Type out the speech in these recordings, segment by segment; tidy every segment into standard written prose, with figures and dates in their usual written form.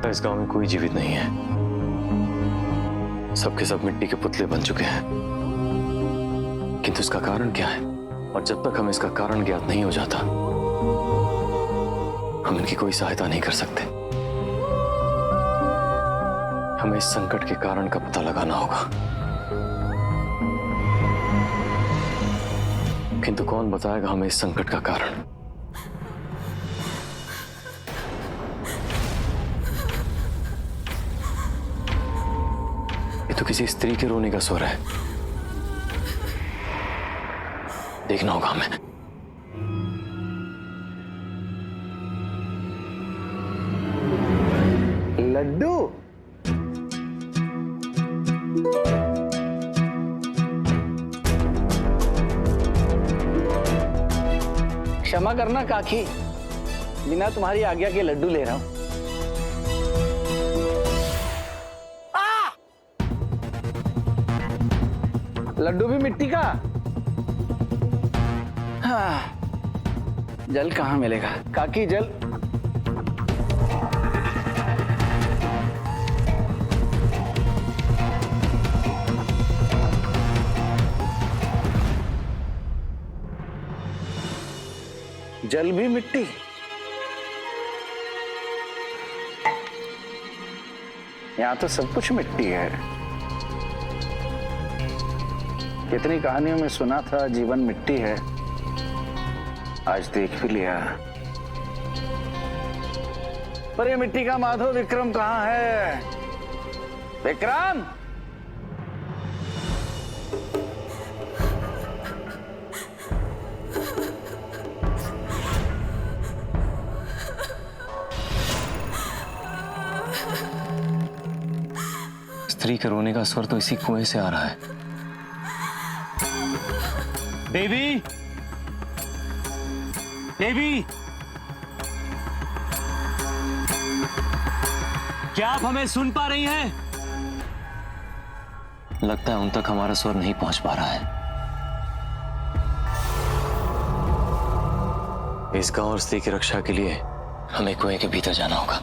इस गांव में कोई जीवित नहीं है। सबके सब मिट्टी के पुतले बन चुके हैं। किंतु इसका कारण क्या है? और जब तक हमें इसका कारण ज्ञात नहीं हो जाता, हम इनकी कोई सहायता नहीं कर सकते। हमें इस संकट के कारण का पता लगाना होगा। किंतु कौन बताएगा हमें इस संकट का कारण? ये तो किसी स्त्री के रोने का स्वर है। देखना होगा हमें। लड्डू, क्षमा करना काकी, बिना तुम्हारी आज्ञा के लड्डू ले रहा हूं। लड्डू भी मिट्टी का? हाँ, जल कहाँ मिलेगा काकी? जल जल भी मिट्टी? यहां तो सब कुछ मिट्टी है। कितनी कहानियों में सुना था जीवन मिट्टी है, आज देख भी लिया। पर ये मिट्टी का माधव विक्रम कहाँ है? विक्रम! स्त्री के रोने का स्वर तो इसी कुएं से आ रहा है। देवी, देवी, क्या आप हमें सुन पा रही हैं? लगता है उन तक हमारा स्वर नहीं पहुंच पा रहा है। इस गांव और स्त्री की रक्षा के लिए हमें कुएं के भीतर जाना होगा।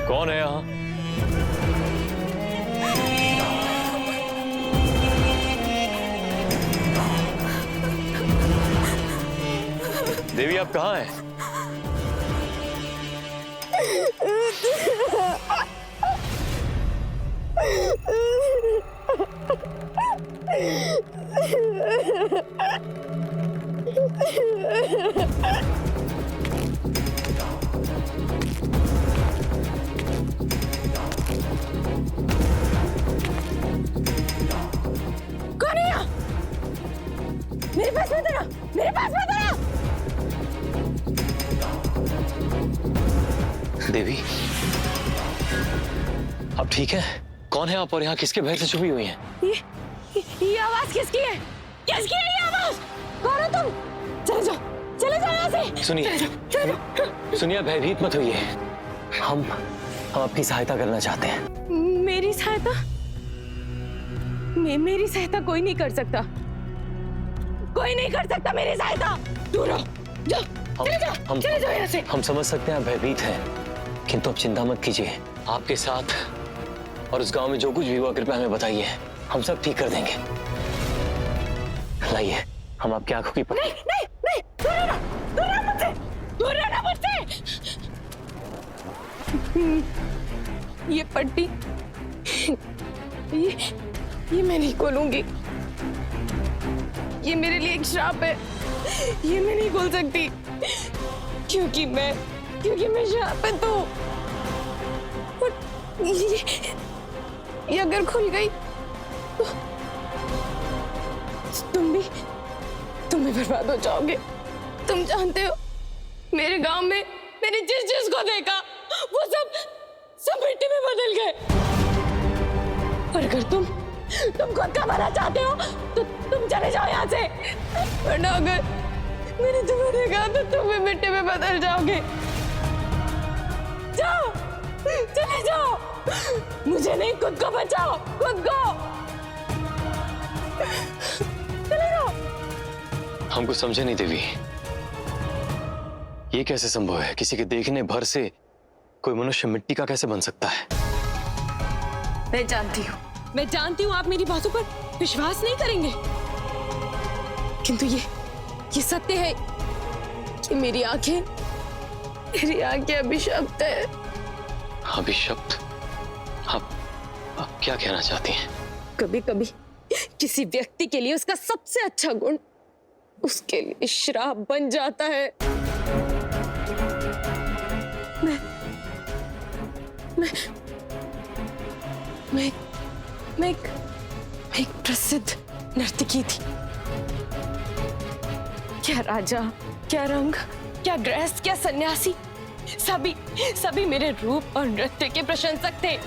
कौन है यहां? देवी, आप कहां हैं? कौन है यहाँ? मेरे पास मत आना! मेरे पास मत आना! देवी, अब ठीक है? कौन है आप और यहाँ किसके भय से छुपी हुई हैं? ये आवाज किसकी है? किसकी है ये आवाज? कौन हो तुम? चले जाओ, चले जाओ यहाँ से। सुनिए, सुनिए, भयभीत मत होइए। हम आपकी सहायता करना चाहते हैं। मेरी सहायता? मेरी सहायता कोई नहीं कर सकता। कोई नहीं कर सकता मेरी सहायता। दूर रहो, जाओ, चले जाओ यहाँ से। हम समझ सकते हैं आप भयभीत हैं, किंतु अब चिंता मत कीजिए। आपके साथ और उस गांव में जो कुछ भी हुआ कृपया हमें बताइए, हम सब ठीक कर देंगे। लाइए, हम आपकी आंखों की नहीं, नहीं, नहीं, दूर रहना मुझसे, दूर रहना मुझसे। ये पट्टी ये मैं नहीं खोलूंगी। ये मेरे लिए एक श्राप है। ये मैं नहीं खोल सकती क्योंकि मैं श्रापित हूँ। और ये अगर खुल गई तो तुम भी बर्बाद हो जाओगे। तुम जानते हो मेरे गांव में मैंने जिस चीज को देखा वो सब मिट्टी में बदल गए। और अगर तुम खुद का भला चाहते हो तो तुम चले जाओ यहाँ से, वरना अगर मैंने तुम्हें देखा तो तुम भी मिट्टी में बदल जाओगे। जाओ, चले जाओ। मुझे नहीं, खुद को बचाओ, खुद को। चले जाओ। हमको समझे नहीं देवी, ये कैसे संभव है? किसी के देखने भर से कोई मनुष्य मिट्टी का कैसे बन सकता है? मैं जानती हूँ आप मेरी बातों पर विश्वास नहीं करेंगे, किंतु ये सत्य है कि मेरी आंखें अभिशप्त है। अभिशप्त? आप क्या कहना चाहती हैं? कभी कभी किसी व्यक्ति के लिए उसका सबसे अच्छा गुण उसके लिए श्राप बन जाता है। मैं एक प्रसिद्ध नर्तकी थी। क्या राजा, क्या रंग, क्या गृहस्थ, क्या सन्यासी, सभी मेरे रूप और नृत्य के प्रशंसक थे।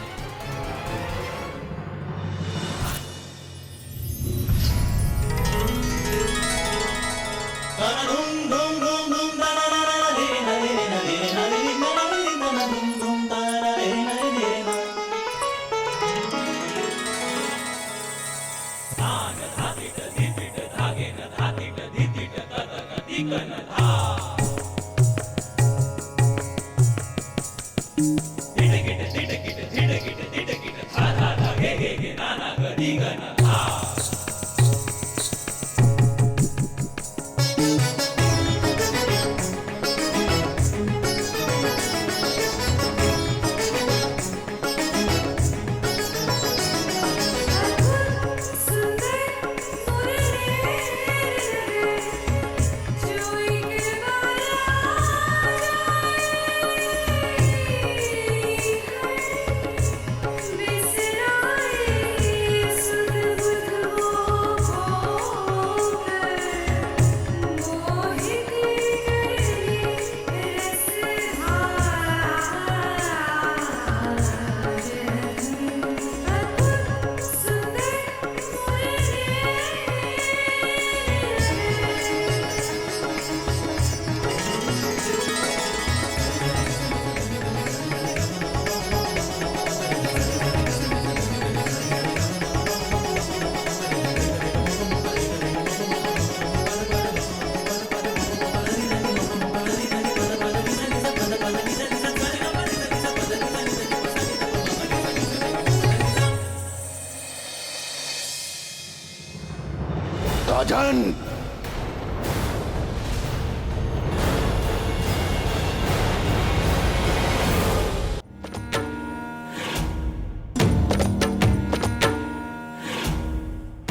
राजन,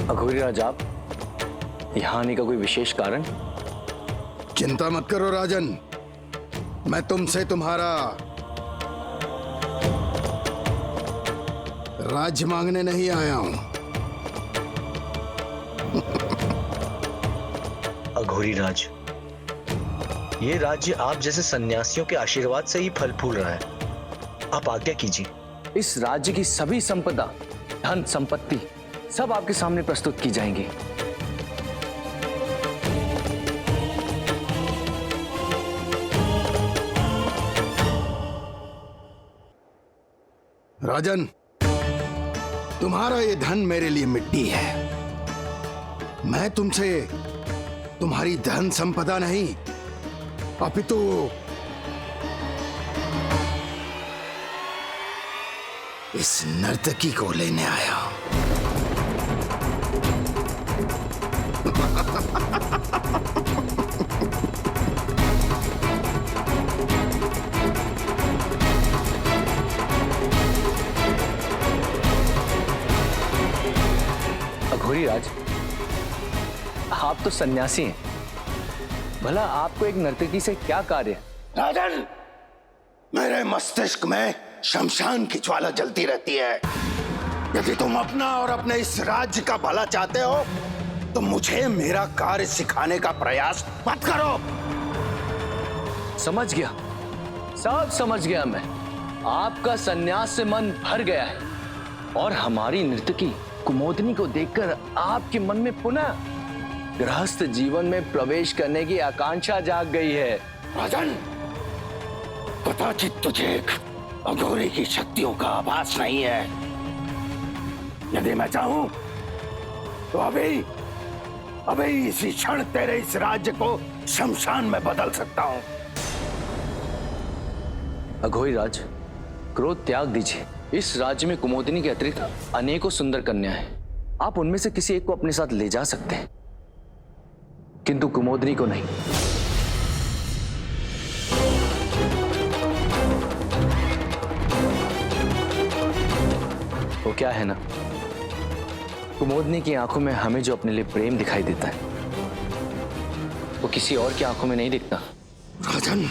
अघोरी राज, आप यहाँ आने का कोई विशेष कारण? चिंता मत करो राजन, मैं तुमसे तुम्हारा राज्य मांगने नहीं आया हूं। अघोरी राज, ये राज्य आप जैसे सन्यासियों के आशीर्वाद से ही फल फूल रहा है। आप आज्ञा कीजिए। इस राज्य की सभी संपदा, धन संपत्ति सब आपके सामने प्रस्तुत की जाएंगी। राजन, तुम्हारा ये धन मेरे लिए मिट्टी है। मैं तुमसे तुम्हारी धन संपदा नहीं, अपितु इस नर्तकी को लेने आया हूं। आप तो सन्यासी हैं, भला आपको एक नर्तकी से क्या कार्य है? राजन, मेरे मस्तिष्क में शमशान की ज्वाला जलती रहती है। यदि तुम अपना और अपने इस राज्य का भला चाहते हो तो मुझे मेरा कार्य सिखाने का प्रयास मत करो। समझ गया, सब समझ गया मैं। आपका सन्यास से मन भर गया है और हमारी नर्तकी कुमोदनी को देखकर आपके मन में पुनः गृहस्थ जीवन में प्रवेश करने की आकांक्षा जाग गई है। राजन, कदाचित तुझे एक अघोरी की शक्तियों का आभास नहीं है। यदि मैं चाहूं तो अभी इसी क्षण तेरे इस राज्य को शमशान में बदल सकता हूं। अघोरी राज, क्रोध त्याग दीजिए। इस राज्य में कुमोदनी के अतिरिक्त अनेकों सुंदर कन्या हैं। आप उनमें से किसी एक को अपने साथ ले जा सकते हैं, किंतु कुमोदनी को नहीं। वो क्या है ना, कुमोदनी की आंखों में हमें जो अपने लिए प्रेम दिखाई देता है वो किसी और की आंखों में नहीं दिखता। राजन,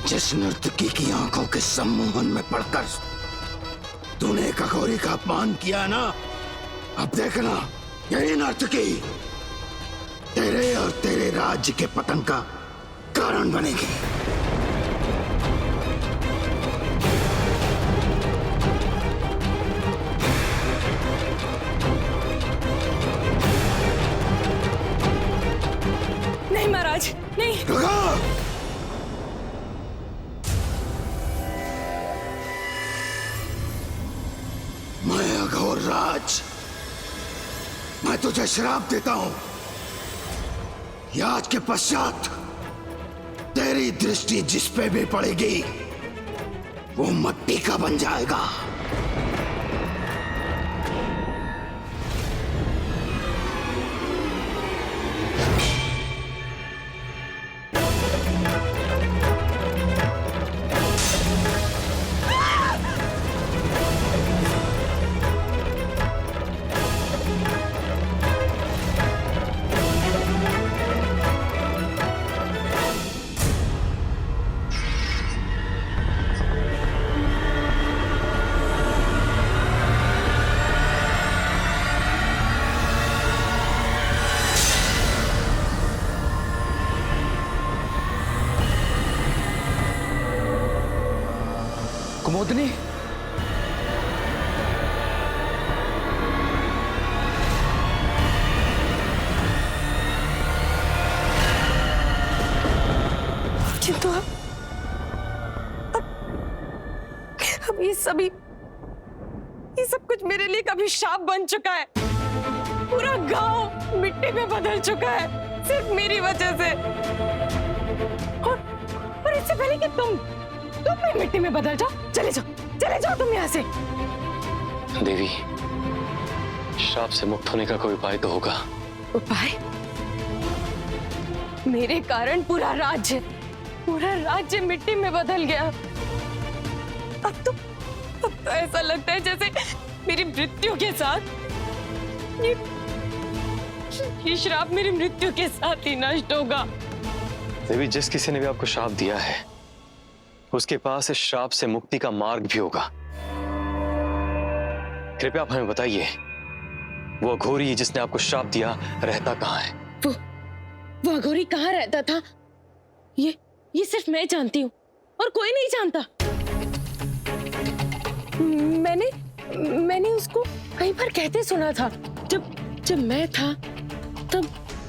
जिस नर्तकी की आंखों के सम्मोहन में पड़कर तूने एक अघोरी का अपमान किया ना, अब देखना यही नर्तकी तेरे और तेरे राज्य के पतन का कारण बनेगी। नहीं महाराज, नहीं। मैं अघोर राज, मैं तुझे श्राप देता हूं। आज के पश्चात तेरी दृष्टि जिस पे भी पड़ेगी वो मट्टी का बन जाएगा। कुमोदनी, किंतु अब ये सब कुछ मेरे लिए कभी शाप बन चुका है। पूरा गांव मिट्टी में बदल चुका है सिर्फ मेरी वजह से। और इससे पहले कि तुम भी मिट्टी में बदल जाओ, चले जाओ तुम यहाँ से। देवी, श्राप से मुक्त होने का कोई उपाय तो होगा। उपाय? मेरे कारण पूरा राज्य मिट्टी में बदल गया। अब तो ऐसा लगता है जैसे मेरी मृत्यु के साथ ये श्राप मेरी मृत्यु के साथ ही नष्ट होगा। देवी, जिस किसी ने भी आपको श्राप दिया है उसके पास इस श्राप से मुक्ति का मार्ग भी होगा। कृपया आप हमें बताइए, वो अघोरी जिसने आपको श्राप दिया रहता कहाँ है? वो अघोरी कहाँ रहता था ये सिर्फ मैं जानती हूँ और कोई नहीं जानता। मैंने उसको कहीं पर कहते सुना था। जब मैं था तब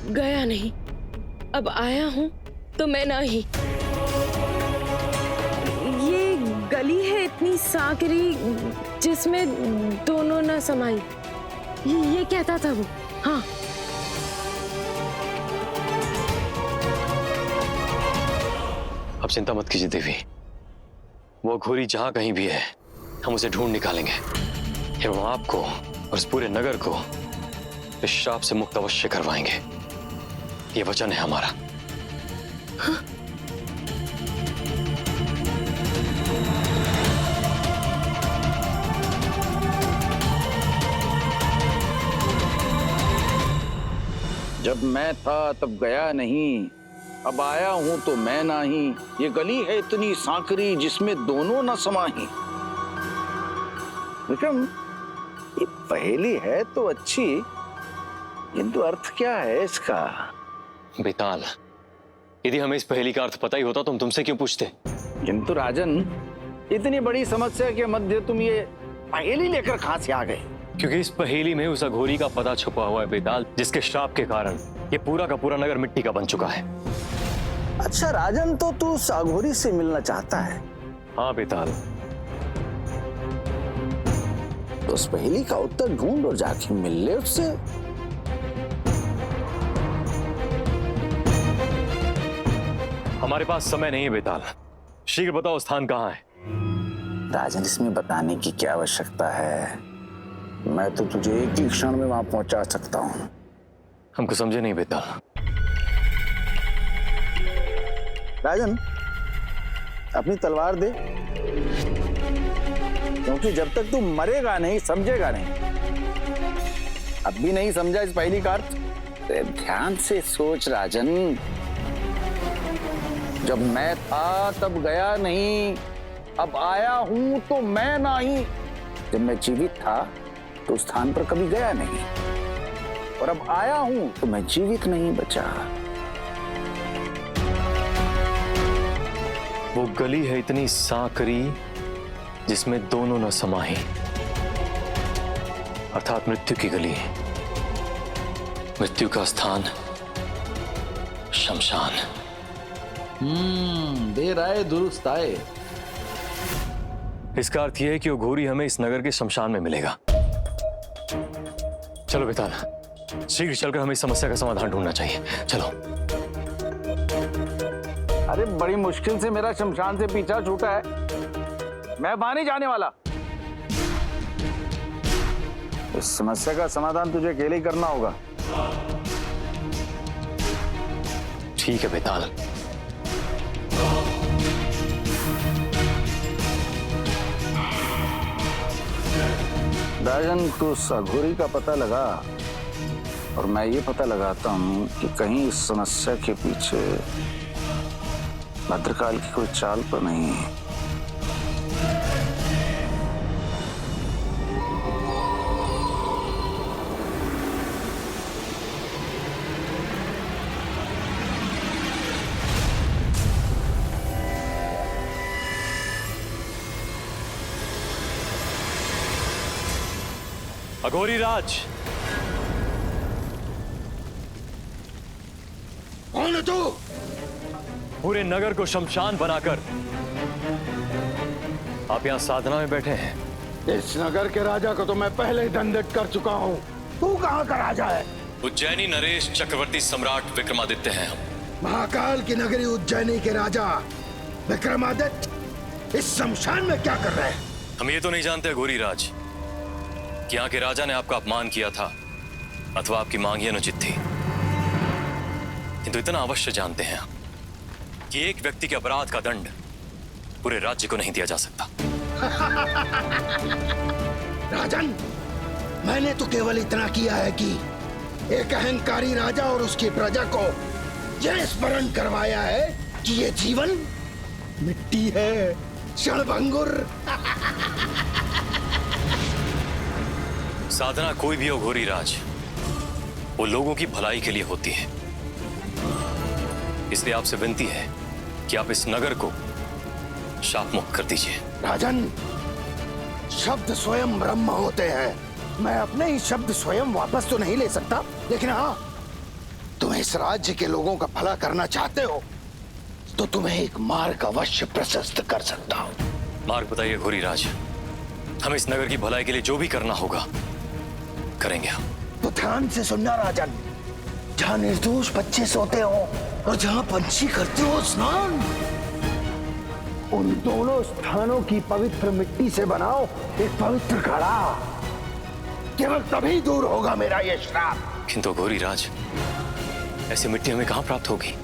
गया नहीं, अब आया हूँ तो मैं नहीं। ये गली है इतनी सांकरी जिसमें दोनों ना समाई, ये कहता था वो। हाँ, अब चिंता मत कीजिए देवी, वो घोरी जहां कहीं भी है हम उसे ढूंढ निकालेंगे एवं आपको और इस पूरे नगर को इस श्राप से मुक्त अवश्य करवाएंगे। ये वचन है हमारा। हाँ? जब मैं था तब गया नहीं, अब आया हूं तो मैं नाही। ये गली है इतनी सांकरी जिसमें दोनों न समाही। विक्रम, ये पहेली है तो अच्छी, किंतु अर्थ क्या है इसका? बेताल, यदि हमें इस पहेली का अर्थ पता ही होता तो हम तुमसे क्यों पूछते? किंतु राजन, इतनी बड़ी समस्या के मध्य तुम ये पहेली लेकर कहां से आ गए? क्योंकि इस पहेली में उस अघोरी का पता छुपा हुआ है बेताल, जिसके श्राप के कारण ये पूरा का पूरा नगर मिट्टी का बन चुका है। अच्छा राजन, तो तू उस अघोरी से मिलना चाहता है? हाँ बेताल। तो उस पहेली का उत्तर ढूंढ और जाके मिल ले उससे। हमारे पास समय नहीं है बेताल, शीघ्र बताओ स्थान कहाँ है। राजन, इसमें बताने की क्या आवश्यकता है? मैं तो तुझे एक ही क्षण में वहां पहुंचा सकता हूं। हमको समझे नहीं बेताल। राजन, अपनी तलवार दे, क्योंकि जब तक तू मरेगा नहीं समझेगा नहीं। अब भी नहीं समझा इस पहेली का अर्थ? ध्यान से सोच राजन। जब मैं था तब गया नहीं, अब आया हूं तो मैं नहीं। जब मैं जीवित था तो उस स्थान पर कभी गया नहीं, और अब आया हूं तो मैं जीवित नहीं बचा। वो गली है इतनी सांकरी जिसमें दोनों न समाही, अर्थात मृत्यु की गली। मृत्यु का स्थान शमशान। देर आए दुरुस्त आए। इसका अर्थ यह है कि वो घोरी हमें इस नगर के शमशान में मिलेगा। चलो बेताल, शीघ्र चलकर हमें इस समस्या का समाधान ढूंढना चाहिए। चलो। अरे बड़ी मुश्किल से मेरा शमशान से पीछा छूटा है, मैं वहां नहीं जाने वाला। इस समस्या का समाधान तुझे अकेले ही करना होगा। ठीक है बेताल। राजन, तू उस अघोरी का पता लगा, और मैं ये पता लगाता हूं कि कहीं इस समस्या के पीछे भद्रकाल की कोई चाल तो नहीं है। अघोरी राज, कौन है तू? पूरे नगर को शमशान बनाकर आप यहाँ साधना में बैठे हैं। इस नगर के राजा को तो मैं पहले ही दंडित कर चुका हूँ। तू कहाँ का राजा है? उज्जैनी नरेश चक्रवर्ती सम्राट विक्रमादित्य हैं हम। महाकाल की नगरी उज्जैनी के राजा विक्रमादित्य इस शमशान में क्या कर रहे हैं? हम ये तो नहीं जानते अघोरी राज कि यहाँ के राजा ने आपका अपमान किया था अथवा आपकी मांग ही अनुचित थी, किंतु इतना अवश्य जानते हैं कि एक व्यक्ति के अपराध का दंड पूरे राज्य को नहीं दिया जा सकता। राजन, मैंने तो केवल इतना किया है कि एक अहंकारी राजा और उसकी प्रजा को यह स्मरण करवाया है कि ये जीवन मिट्टी है, क्षणभंगुर। साधना कोई भी हो घोरी राज, वो लोगों की भलाई के लिए होती है। इसलिए आपसे विनती है कि आप इस नगर को शाप मुक्त कर दीजिए। राजन, शब्द स्वयं ब्रह्म होते हैं। मैं अपने ही शब्द स्वयं वापस तो नहीं ले सकता, लेकिन हाँ, तुम इस राज्य के लोगों का भला करना चाहते हो तो तुम्हें एक मार्ग अवश्य प्रशस्त कर सकता हूं। मार्ग बताइए घोरी राज। हम इस नगर की भलाई के लिए जो भी करना होगा करेंगे हम। तो ध्यान से सुनना राजन, जहाँ निर्दोष बच्चे सोते हो और जहाँ पंछी करते हो स्नान, उन दोनों स्थानों की पवित्र मिट्टी से बनाओ एक पवित्र घड़ा। केवल तभी दूर होगा मेरा ये श्राप। किंतु घोरी राज, ऐसी मिट्टी हमें कहाँ प्राप्त होगी?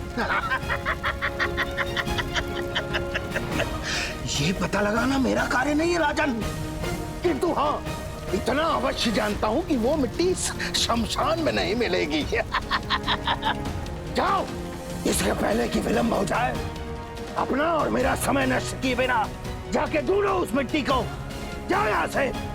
ये पता लगाना मेरा कार्य नहीं है राजन, किंतु हाँ, इतना अवश्य जानता हूं कि वो मिट्टी शमशान में नहीं मिलेगी। जाओ, इसके पहले कि विलंब हो जाए, अपना और मेरा समय नष्ट किए बिना जाके ढूंढो उस मिट्टी को। जाओ यहां से।